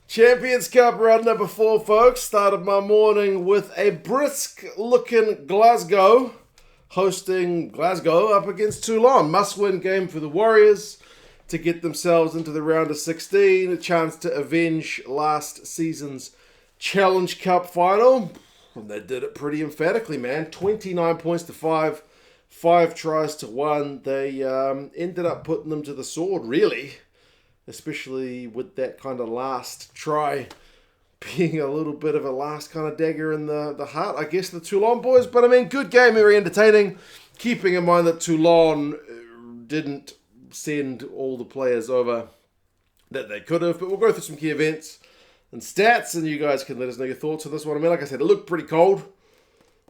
Champions Cup round number 4, folks. Started my morning with a brisk-looking Glasgow hosting Glasgow up against Toulon. Must-win game for the Warriors to get themselves into the round of 16. A chance to avenge last season's Challenge Cup final. And they did it pretty emphatically, man. 29 points to 5. 5 tries to 1. They ended up putting them to the sword, really. Especially with that kind of last try being a little bit of a last kind of dagger in the heart, I guess, the Toulon boys. But, I mean, good game, very entertaining. Keeping in mind that Toulon didn't send all the players over that they could have. But we'll go through some key events and stats, and you guys can let us know your thoughts on this one. I mean, like I said, it looked pretty cold.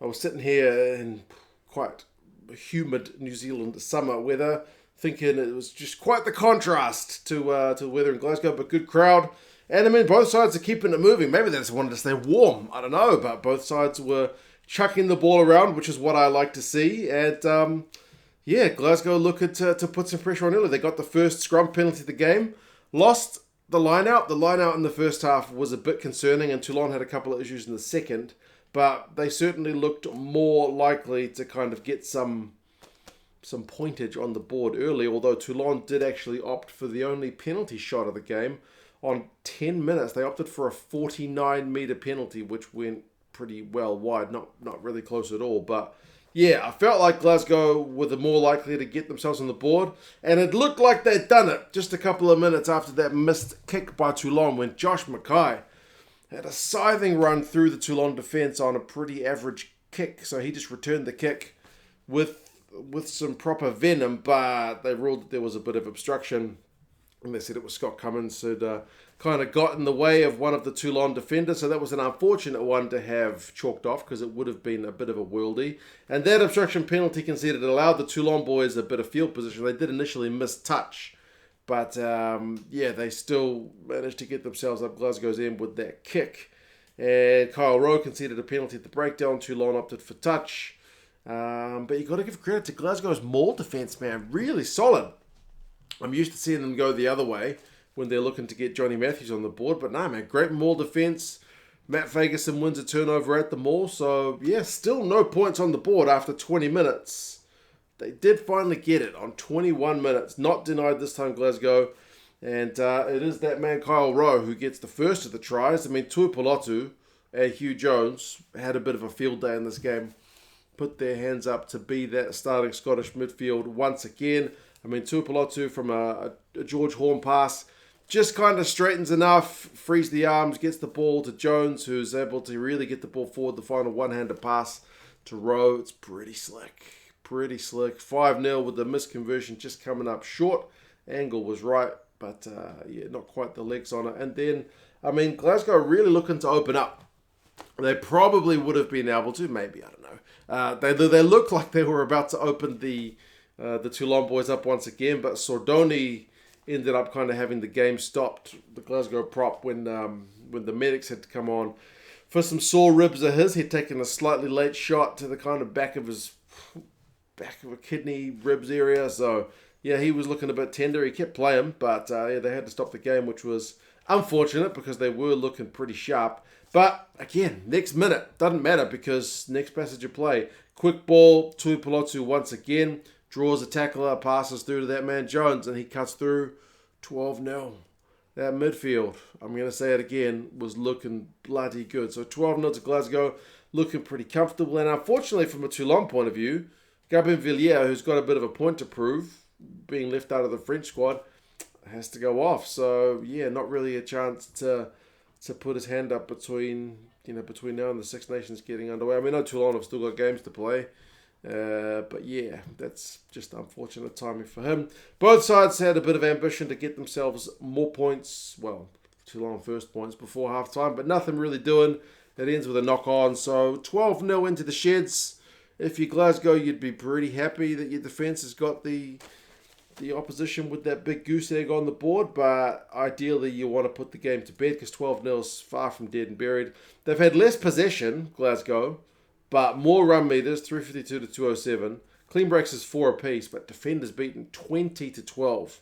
I was sitting here in quite humid New Zealand summer weather, thinking it was just quite the contrast to the weather in Glasgow, but good crowd. And I mean, both sides are keeping it moving. Maybe they just wanted to stay warm. I don't know, but both sides were chucking the ball around, which is what I like to see. And Glasgow looking to put some pressure on early. They got the first scrum penalty of the game, lost the line out. The line out in the first half was a bit concerning, and Toulon had a couple of issues in the second. But they certainly looked more likely to kind of get some pointage on the board early, although Toulon did actually opt for the only penalty shot of the game. On 10 minutes, they opted for a 49-metre penalty, which went pretty well wide, not really close at all. But yeah, I felt like Glasgow were the more likely to get themselves on the board, and it looked like they'd done it just a couple of minutes after that missed kick by Toulon when Josh Mackay had a scything run through the Toulon defence on a pretty average kick. So he just returned the kick with some proper venom, but they ruled that there was a bit of obstruction, and they said it was Scott Cummins who'd kind of got in the way of one of the Toulon defenders, so that was an unfortunate one to have chalked off because it would have been a bit of a worldie. And that obstruction penalty conceded allowed the Toulon boys a bit of field position. They did initially miss touch, but they still managed to get themselves up Glasgow's end with that kick. And Kyle Rowe conceded a penalty at the breakdown. Toulon opted for touch. But you got to give credit to Glasgow's maul defence, man. Really solid. I'm used to seeing them go the other way when they're looking to get Johnny Matthews on the board. But no, man, great maul defence. Matt Fagerson wins a turnover at the maul. So, yeah, still no points on the board after 20 minutes. They did finally get it on 21 minutes. Not denied this time, Glasgow. And it is that man, Kyle Rowe, who gets the first of the tries. I mean, Tuipulotu and Hugh Jones had a bit of a field day in this game. Put their hands up to be that starting Scottish midfield once again. I mean, Tuipulotu from a George Horn pass just kind of straightens enough, frees the arms, gets the ball to Jones, who's able to really get the ball forward. The final one-handed pass to Rowe. It's pretty slick. 5-0 with the misconversion just coming up short. Angle was right, but not quite the legs on it. And then, I mean, Glasgow really looking to open up. They probably would have been able to, maybe, I don't know. They looked like they were about to open the Toulon boys up once again, but Sordoni ended up kind of having the game stopped, the Glasgow prop, when the medics had to come on for some sore ribs of his. He'd taken a slightly late shot to the kind of back of a kidney ribs area, so yeah, he was looking a bit tender. He kept playing, but they had to stop the game, which was unfortunate because they were looking pretty sharp. But again, next minute, doesn't matter because next passage of play. Quick ball, Tuipulotu once again, draws a tackler, passes through to that man Jones, and he cuts through 12-0. That midfield, I'm going to say it again, was looking bloody good. So 12-0 to Glasgow, looking pretty comfortable. And unfortunately, from a Toulon point of view, Gabin Villiers, who's got a bit of a point to prove, being left out of the French squad, has to go off. So, yeah, not really a chance to put his hand up between now and the Six Nations getting underway. I mean, I know Toulon have still got games to play. But yeah, that's just unfortunate timing for him. Both sides had a bit of ambition to get themselves more points. Well, Toulon first points before half-time, but nothing really doing. It ends with a knock-on. So 12-0 into the sheds. If you're Glasgow, you'd be pretty happy that your defence has got the opposition with that big goose egg on the board, but ideally you want to put the game to bed because 12-0 is far from dead and buried. They've had less possession, Glasgow, but more run meters, 352 to 207. Clean breaks is 4 apiece, but defenders beaten 20 to 12.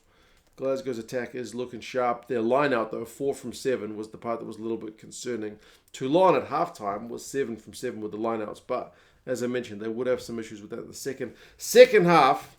Glasgow's attack is looking sharp. Their line-out, though, 4 from 7, was the part that was a little bit concerning. Toulon at halftime was 7 from 7 with the line-outs, but as I mentioned, they would have some issues with that in the second half.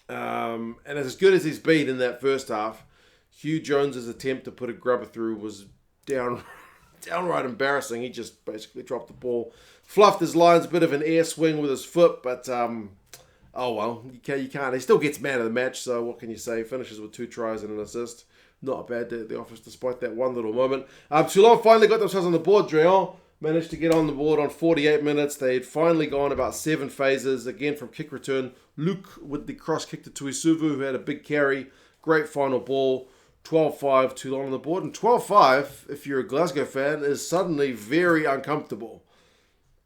And as good as he's been in that first half, Hugh Jones's attempt to put a grubber through was downright embarrassing. He just basically dropped the ball, fluffed his lines, a bit of an air swing with his foot, but oh well, you can't. He still gets man of the match, so what can you say? Finishes with 2 tries and an assist. Not a bad day at the office, despite that one little moment. Toulon finally got themselves on the board. Dréan managed to get on the board on 48 minutes. They had finally gone about 7 phases. Again, from kick return, Luke with the cross kick to Tuisuvu, who had a big carry. Great final ball. 12-5, Toulon on the board. And 12-5, if you're a Glasgow fan, is suddenly very uncomfortable.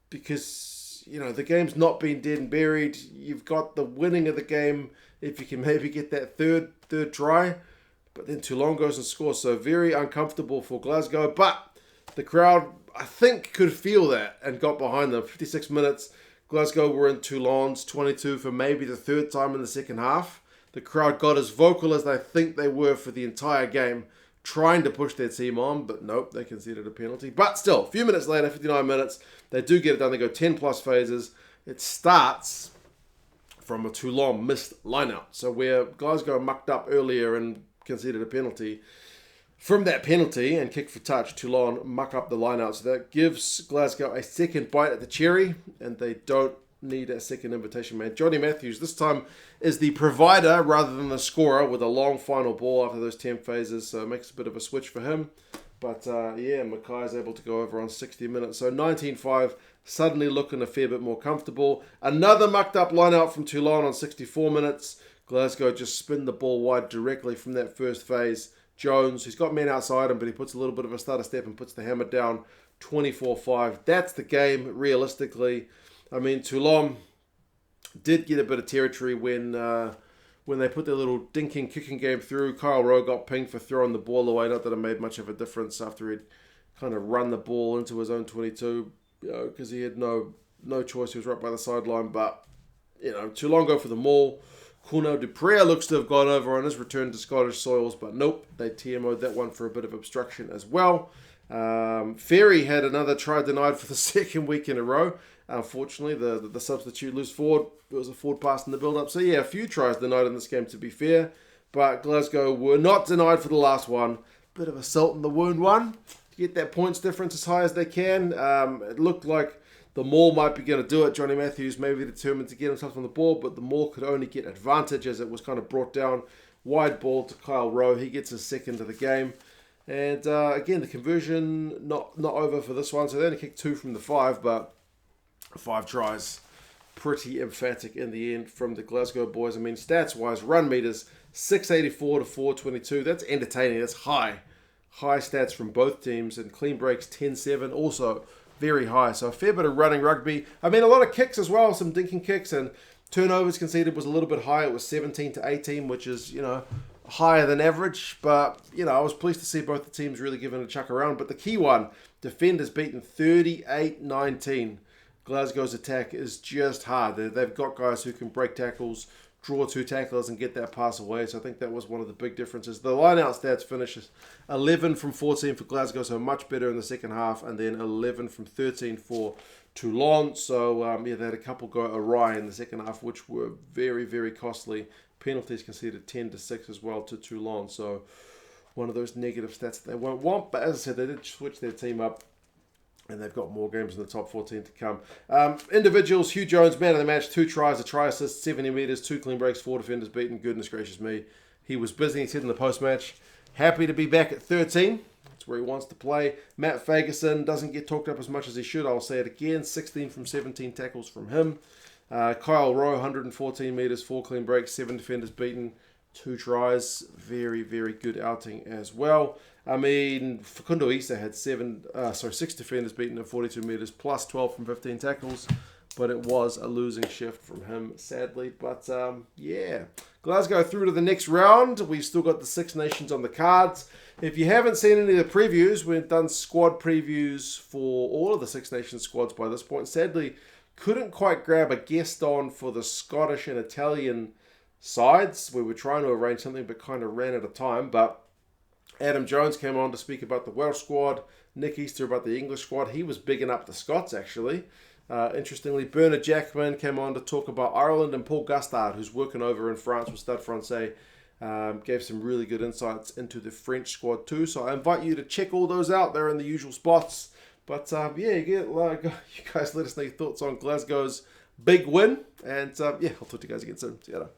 Because, the game's not been dead and buried. You've got the winning of the game if you can maybe get that third try. But then Toulon goes and scores. So very uncomfortable for Glasgow. But the crowd, I think, could feel that and got behind them. 56 minutes, Glasgow were in Toulon's 22 for maybe the 3rd time in the second half. The crowd got as vocal as they think they were for the entire game, trying to push their team on, but nope, they conceded a penalty. But still, a few minutes later, 59 minutes, they do get it done. They go 10-plus phases. It starts from a Toulon missed line-out. So where Glasgow mucked up earlier and conceded a penalty, from that penalty and kick for touch, Toulon muck up the line-out. So that gives Glasgow a second bite at the cherry, and they don't need a second invitation, man. Johnny Matthews this time is the provider rather than the scorer with a long final ball after those 10 phases, so it makes a bit of a switch for him. But Mackay is able to go over on 60 minutes. So 19-5, suddenly looking a fair bit more comfortable. Another mucked up line out from Toulon on 64 minutes. Glasgow just spin the ball wide directly from that first phase. Jones, he's got men outside him, but he puts a little bit of a stutter step and puts the hammer down. 24-5. That's the game, realistically. I mean, Toulon did get a bit of territory when they put their little dinking kicking game through. Kyle Rowe got pinged for throwing the ball away. Not that it made much of a difference after he'd kind of run the ball into his own 22, because he had no choice. He was right by the sideline. But, Toulon go for the maul. Cornel Dupré looks to have gone over on his return to Scottish soils, but nope, they TMO'd that one for a bit of obstruction as well. Ferry had another try denied for the second week in a row. Unfortunately, the substitute loose forward, it was a forward pass in the build-up. So yeah, a few tries denied in this game, to be fair. But Glasgow were not denied for the last one. Bit of a salt in the wound one to get that points difference as high as they can. It looked like the Maul might be going to do it. Johnny Matthews may be determined to get himself on the ball, but the Maul could only get advantage as it was kind of brought down. Wide ball to Kyle Rowe. He gets his second of the game. And again, the conversion not over for this one. So they only kicked 2 from the 5, but 5 tries. Pretty emphatic in the end from the Glasgow boys. I mean, stats-wise, run meters, 684 to 422. That's entertaining. That's high. High stats from both teams. And clean breaks, 10-7. Also very high. So a fair bit of running rugby. I mean, a lot of kicks as well. Some dinking kicks. And turnovers conceded was a little bit high. It was 17 to 18, which is, higher than average. But, I was pleased to see both the teams really giving a chuck around. But the key one, defenders beaten 38-19. Glasgow's attack is just hard. They've got guys who can break tackles, draw 2 tacklers and get that pass away. So I think that was one of the big differences. The line-out stats finishes 11 from 14 for Glasgow, so much better in the second half, and then 11 from 13 for Toulon. So they had a couple go awry in the second half, which were very, very costly. Penalties conceded 10-6 as well to Toulon. So one of those negative stats that they won't want. But as I said, they did switch their team up. And they've got more games in the top 14 to come. Individuals, Hugh Jones, man of the match, 2 tries, a try assist, 70 metres, 2 clean breaks, 4 defenders beaten. Goodness gracious me. He was busy, he said in the post-match. Happy to be back at 13. That's where he wants to play. Matt Fagerson doesn't get talked up as much as he should. I'll say it again. 16 from 17 tackles from him. Kyle Rowe, 114 metres, 4 clean breaks, 7 defenders beaten, 2 tries. Very, very good outing as well. I mean, Facundo Issa had 6 defenders beaten at 42 metres, plus 12 from 15 tackles. But it was a losing shift from him, sadly. But, Glasgow through to the next round. We've still got the Six Nations on the cards. If you haven't seen any of the previews, we've done squad previews for all of the Six Nations squads by this point. Sadly, couldn't quite grab a guest on for the Scottish and Italian sides. We were trying to arrange something but kind of ran out of time. But Adam Jones came on to speak about the Welsh squad. Nick Easter about the English squad. He was bigging up the Scots, actually. Interestingly, Bernard Jackman came on to talk about Ireland, and Paul Gustard, who's working over in France with Stade Francais, gave some really good insights into the French squad too. So I invite you to check all those out. They're in the usual spots. But you guys let us know your thoughts on Glasgow's big win. And I'll talk to you guys again soon. See you later.